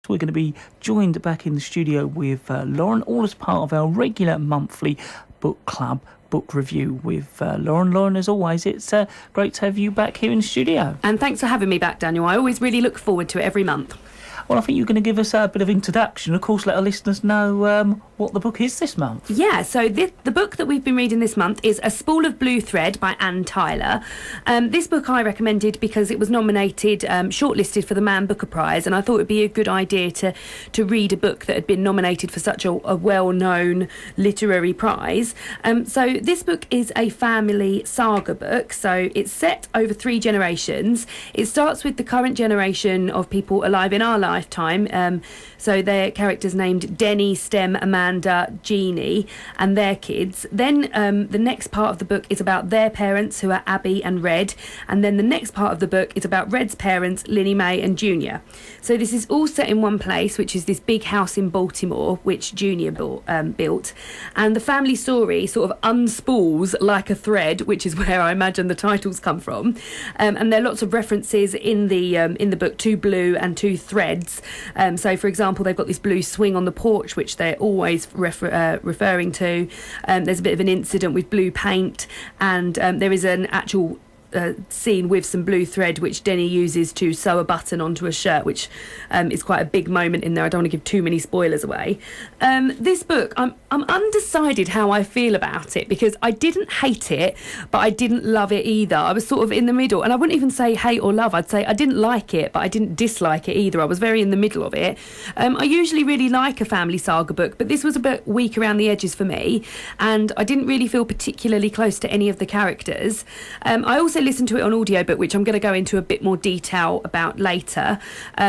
We're going to be joined back in the studio with Lauren, all as part of our regular monthly book club book review with Lauren. Lauren, as always, it's great to have you back here in the studio. And thanks for having me back, Daniel. I always really look forward to it every month. Well, I think you're going to give us a bit of introduction. Of course, let our listeners know what the book is this month. Yeah, so the book that we've been reading this month is A Spool of Blue Thread by Anne Tyler. This book I recommended because it was nominated, shortlisted for the Man Booker Prize, and I thought it would be a good idea to read a book that had been nominated for such a well-known literary prize. So this book is a family saga book, so it's set over 3 generations. It starts with the current generation of people alive in our lifetime, so their characters named Denny, Stem, Amanda, Jeannie and their kids. Then the next part of the book is about their parents, who are Abby and Red, and then the next part of the book is about Red's parents, Linnie Mae and Junior. So this is all set in one place, which is this big house in Baltimore which Junior built, and the family story sort of unspools like a thread, which is where I imagine the titles come from, and there are lots of references in the book to blue and to threads. So for example, they've got this blue swing on the porch which they're always referring to. There's a bit of an incident with blue paint, and there is an actual scene with some blue thread which Denny uses to sew a button onto a shirt, which is quite a big moment in there. I don't want to give too many spoilers away. This book, I'm undecided how I feel about it, because I didn't hate it but I didn't love it either. I was sort of in the middle, and I wouldn't even say hate or love. I'd say I didn't like it but I didn't dislike it either. I was very in the middle of it. I usually really like a family saga book, but this was a bit weak around the edges for me, and I didn't really feel particularly close to any of the characters. I also listened to it on audiobook, which I'm going to go into a bit more detail about later,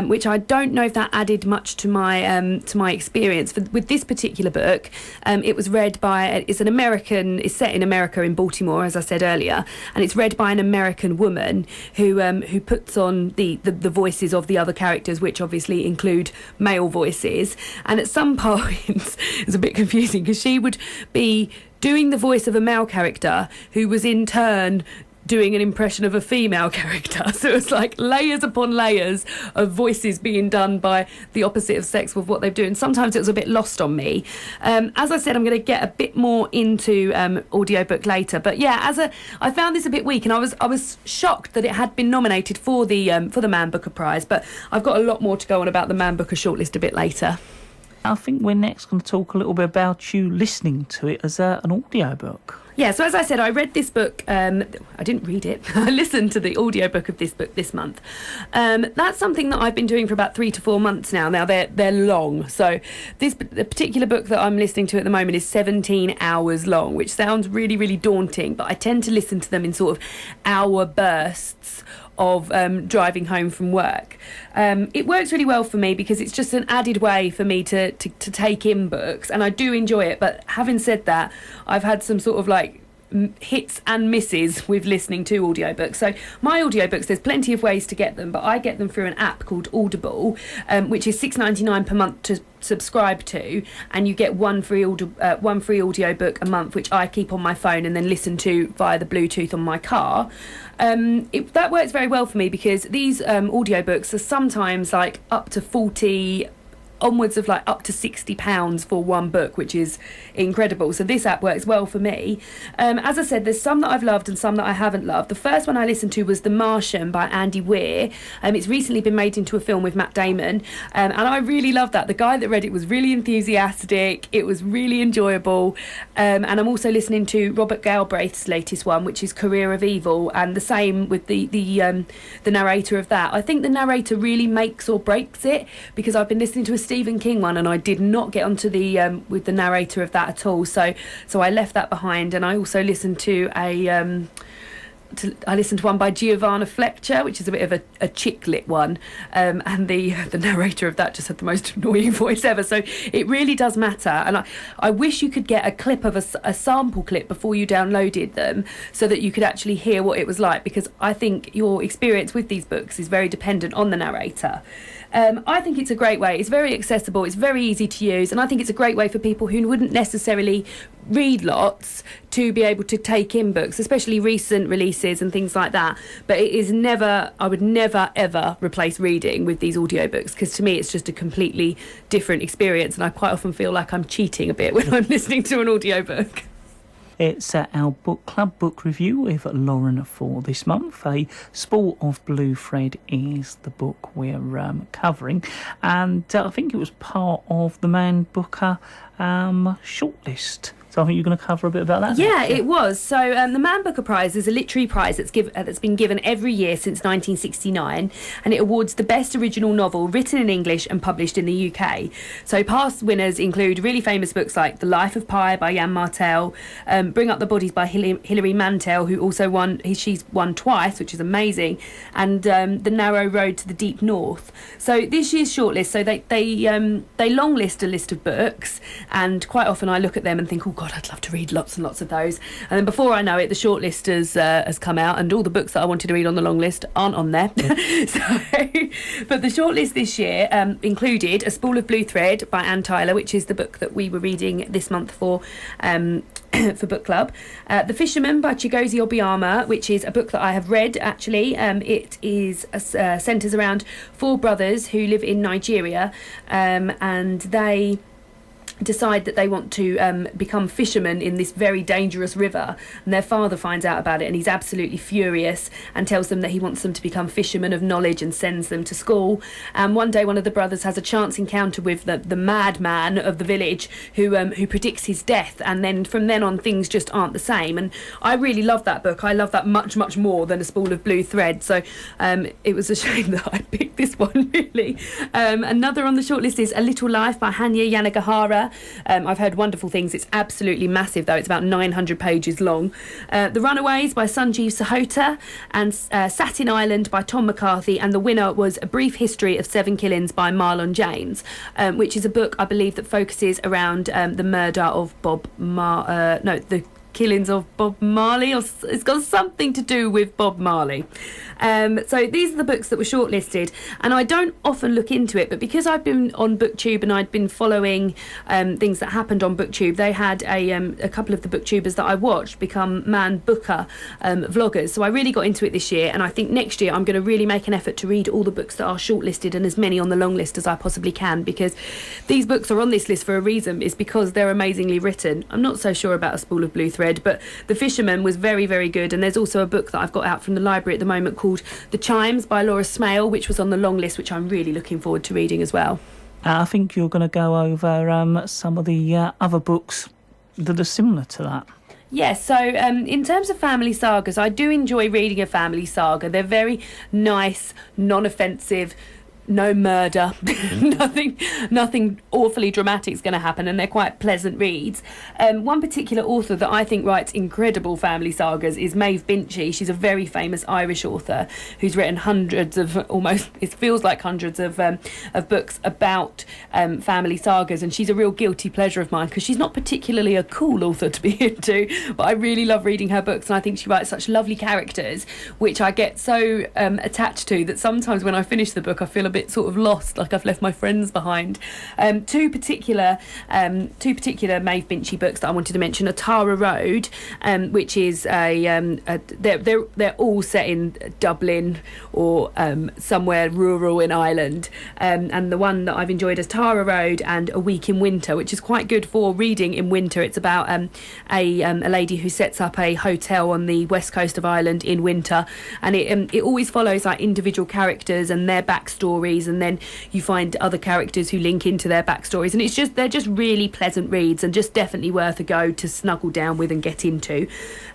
which I don't know if that added much to my experience. With this particular book, it was read by, it's set in America, in Baltimore, as I said earlier, and it's read by an American woman who puts on the voices of the other characters, which obviously include male voices. And at some points it's a bit confusing, because she would be doing the voice of a male character who was in turn doing an impression of a female character. So it's like layers upon layers of voices being done by the opposite of sex with what they're doing. Sometimes it was a bit lost on me. As I said, I'm going to get a bit more into audiobook later. But yeah, I found this a bit weak, and I was shocked that it had been nominated for the Man Booker Prize. But I've got a lot more to go on about the Man Booker shortlist a bit later. I think we're next going to talk a little bit about you listening to it as an audiobook. Yeah, so as I said, I read this book, I didn't read it, I listened to the audiobook of this book this month. That's something that I've been doing for about 3 to 4 months now. Now, they're long, so the particular book that I'm listening to at the moment is 17 hours long, which sounds really, really daunting, but I tend to listen to them in sort of hour bursts of driving home from work. It works really well for me because it's just an added way for me to take in books, and I do enjoy it. But having said that, I've had some sort of like hits and misses with listening to audiobooks. So my audiobooks, there's plenty of ways to get them, but I get them through an app called Audible, which is $6.99 per month to subscribe to, and you get one free audiobook a month, which I keep on my phone and then listen to via the Bluetooth on my car. That works very well for me, because these audiobooks are sometimes like up to 40, onwards of like up to £60 for one book, which is incredible. So this app works well for me. As I said, there's some that I've loved and some that I haven't loved. The first one I listened to was The Martian by Andy Weir. It's recently been made into a film with Matt Damon, and I really loved that. The guy that read it was really enthusiastic. It was really enjoyable. And I'm also listening to Robert Galbraith's latest one, which is Career of Evil, and the same with the narrator of that. I think the narrator really makes or breaks it, because I've been listening to a Stephen King one and I did not get onto with the narrator of that at all, so I left that behind. And I also listened to I listened to one by Giovanna Fletcher, which is a bit of a chick lit one, and the narrator of that just had the most annoying voice ever. So it really does matter, and I wish you could get a clip of a sample clip before you downloaded them, so that you could actually hear what it was like, because I think your experience with these books is very dependent on the narrator. I think it's a great way. It's very accessible, it's very easy to use, and I think it's a great way for people who wouldn't necessarily read lots to be able to take in books, especially recent releases and things like that. But it is never, I would never ever replace reading with these audiobooks, because to me it's just a completely different experience, and I quite often feel like I'm cheating a bit when I'm listening to an audiobook. It's our book club book review with Lauren for this month. A Spool of Blue Thread is the book we're covering, and I think it was part of the Man Booker shortlist. So I think you're going to cover a bit about that. Yeah, it was. So the Man Booker Prize is a literary prize that's been given every year since 1969, and it awards the best original novel written in English and published in the UK. So past winners include really famous books like The Life of Pi by Jan Martel, Bring Up the Bodies by Hilary Mantel, who also won. She's won twice, which is amazing, and The Narrow Road to the Deep North. So this year's shortlist. So they long list a list of books, and quite often I look at them and think, oh God, I'd love to read lots and lots of those. And then before I know it, the shortlist has come out, and all the books that I wanted to read on the long list aren't on there. But the shortlist this year included A Spool of Blue Thread by Anne Tyler, which is the book that we were reading this month for book club. The Fisherman by Chigozie Obiama, which is a book that I have read actually. It is centres around four brothers who live in Nigeria, and they decide that they want to become fishermen in this very dangerous river, and their father finds out about it, and he's absolutely furious and tells them that he wants them to become fishermen of knowledge and sends them to school. And one day one of the brothers has a chance encounter with the madman of the village who predicts his death, and then from then on things just aren't the same. And I really love that book. I love that much more than A Spool of Blue Thread, so it was a shame that I picked this one really. Another on the shortlist is A Little Life by Hanya Yanagihara. I've heard wonderful things. It's absolutely massive though. It's about 900 pages long. The Runaways by Sanjeev Sahota, and Satin Island by Tom McCarthy, and the winner was A Brief History of Seven Killings by Marlon James, which is a book I believe that focuses around the murder of the killings of Bob Marley, or it's got something to do with Bob Marley. So these are the books that were shortlisted, and I don't often look into it, but because I've been on BookTube and I'd been following things that happened on BookTube, they had a couple of the BookTubers that I watched become Man Booker vloggers. So I really got into it this year, and I think next year I'm going to really make an effort to read all the books that are shortlisted and as many on the long list as I possibly can, because these books are on this list for a reason. It's because they're amazingly written. I'm not so sure about A Spool of Blue Thread, but The Fisherman was very, very good. And there's also a book that I've got out from the library at the moment called The Chimes by Laura Smale, which was on the long list, which I'm really looking forward to reading as well. I think you're going to go over some of the other books that are similar to that. Yes, so in terms of family sagas, I do enjoy reading a family saga. They're very nice, non-offensive, no murder, nothing awfully dramatic is going to happen, and they're quite pleasant reads. One particular author that I think writes incredible family sagas is Maeve Binchy. She's a very famous Irish author who's written hundreds of books about family sagas, and she's a real guilty pleasure of mine because she's not particularly a cool author to be into, but I really love reading her books, and I think she writes such lovely characters which I get so attached to that sometimes when I finish the book I feel a bit sort of lost, like I've left my friends behind. Two particular Maeve Binchy books that I wanted to mention are Tara Road, which is they're all set in Dublin or somewhere rural in Ireland, and the one that I've enjoyed is Tara Road and A Week in Winter, which is quite good for reading in winter. It's about a lady who sets up a hotel on the west coast of Ireland in winter, and it always follows like individual characters and their backstories, and then you find other characters who link into their backstories, and they're just really pleasant reads and just definitely worth a go to snuggle down with and get into.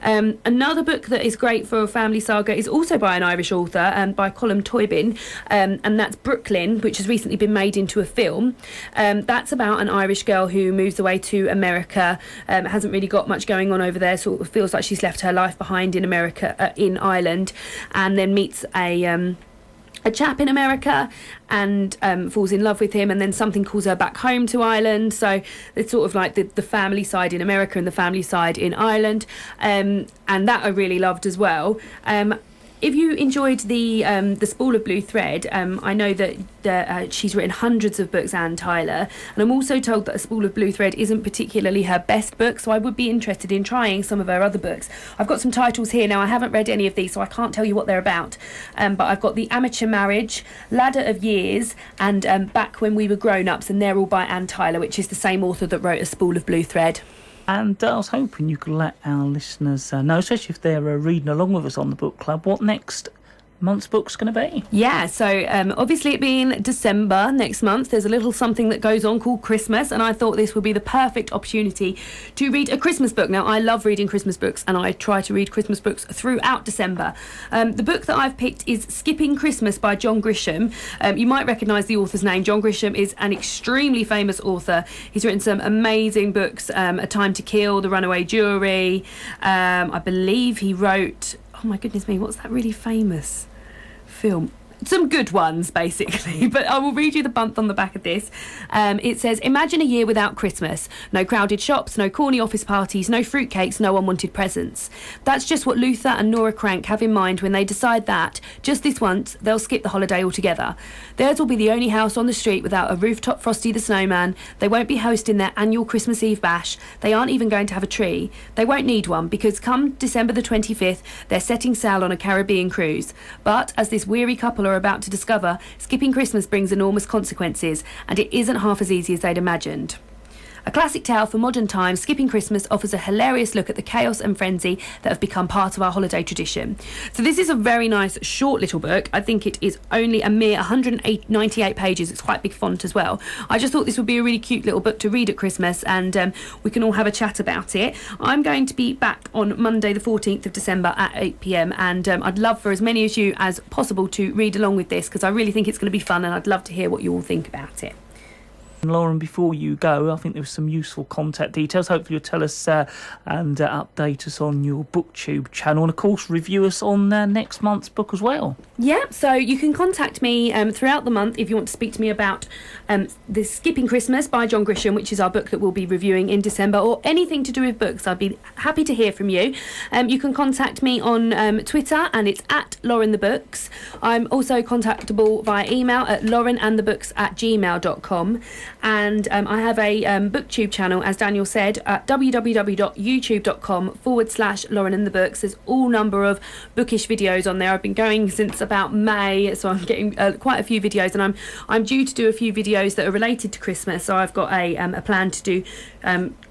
Another book that is great for a family saga is also by an Irish author, by Colm Toibin, and that's Brooklyn, which has recently been made into a film. That's about an Irish girl who moves away to America, hasn't really got much going on over there, sort of feels like she's left her life behind in America, in Ireland, and then meets a chap in America and falls in love with him, and then something calls her back home to Ireland. So it's sort of like the family side in America and the family side in Ireland, and that I really loved as well. if you enjoyed the Spool of Blue Thread, I know that she's written hundreds of books, Anne Tyler, and I'm also told that A Spool of Blue Thread isn't particularly her best book, so I would be interested in trying some of her other books. I've got some titles here now. I haven't read any of these, so I can't tell you what they're about, but I've got The Amateur Marriage, Ladder of Years, and Back When We Were Grown-Ups, and they're all by Anne Tyler, which is the same author that wrote A Spool of Blue Thread. And I was hoping you could let our listeners know, especially if they're reading along with us on the book club, what next month's book's going to be. Yeah, so obviously it being December next month, there's a little something that goes on called Christmas, and I thought this would be the perfect opportunity to read a Christmas book. Now, I love reading Christmas books, and I try to read Christmas books throughout December. The book that I've picked is Skipping Christmas by John Grisham. You might recognise the author's name. John Grisham is an extremely famous author. He's written some amazing books, A Time to Kill, The Runaway Jury. I believe he wrote, oh my goodness me, what's that really famous film? Some good ones, basically, but I will read you the bump on the back of this. It says, imagine a year without Christmas. No crowded shops, no corny office parties, no fruitcakes, no unwanted presents. That's just what Luther and Nora Crank have in mind when they decide that, just this once, they'll skip the holiday altogether. Theirs will be the only house on the street without a rooftop Frosty the Snowman. They won't be hosting their annual Christmas Eve bash. They aren't even going to have a tree. They won't need one, because come December the 25th, they're setting sail on a Caribbean cruise. But, as this weary couple are about to discover, skipping Christmas brings enormous consequences, and it isn't half as easy as they'd imagined. A classic tale for modern times, Skipping Christmas offers a hilarious look at the chaos and frenzy that have become part of our holiday tradition. So this is a very nice short little book. I think it is only a mere 198 pages. It's quite big font as well. I just thought this would be a really cute little book to read at Christmas, and we can all have a chat about it. I'm going to be back on Monday the 14th of December at 8 p.m, and I'd love for as many of you as possible to read along with this, because I really think it's going to be fun, and I'd love to hear what you all think about it. Lauren, before you go, I think there was some useful contact details. Hopefully you'll tell us and update us on your BookTube channel, and of course review us on next month's book as well. Yeah, so you can contact me throughout the month if you want to speak to me about the Skipping Christmas by John Grisham, which is our book that we'll be reviewing in December, or anything to do with books. I'd be happy to hear from you. You can contact me on Twitter, and it's at Lauren the Books. I'm also contactable via email at laurenandthebooks@gmail.com. And I have a BookTube channel, as Daniel said, at www.youtube.com/Lauren and the Books. There's all number of bookish videos on there. I've been going since about May, so I'm getting quite a few videos, and I'm due to do a few videos that are related to Christmas. So I've got a plan to do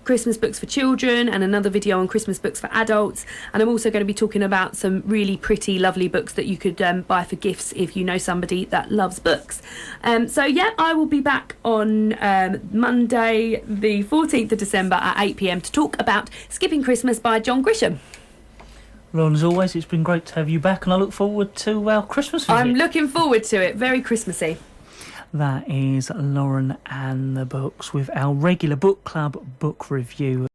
Christmas books for children, and another video on Christmas books for adults, and I'm also going to be talking about some really pretty, lovely books that you could buy for gifts if you know somebody that loves books. So yeah, I will be back on Monday the 14th of December at 8 p.m. to talk about Skipping Christmas by John Grisham. Lauren, as always, it's been great to have you back, and I look forward to our Christmas visit. I'm looking forward to it. Very Christmassy. That is Lauren and the Books with our regular book club book review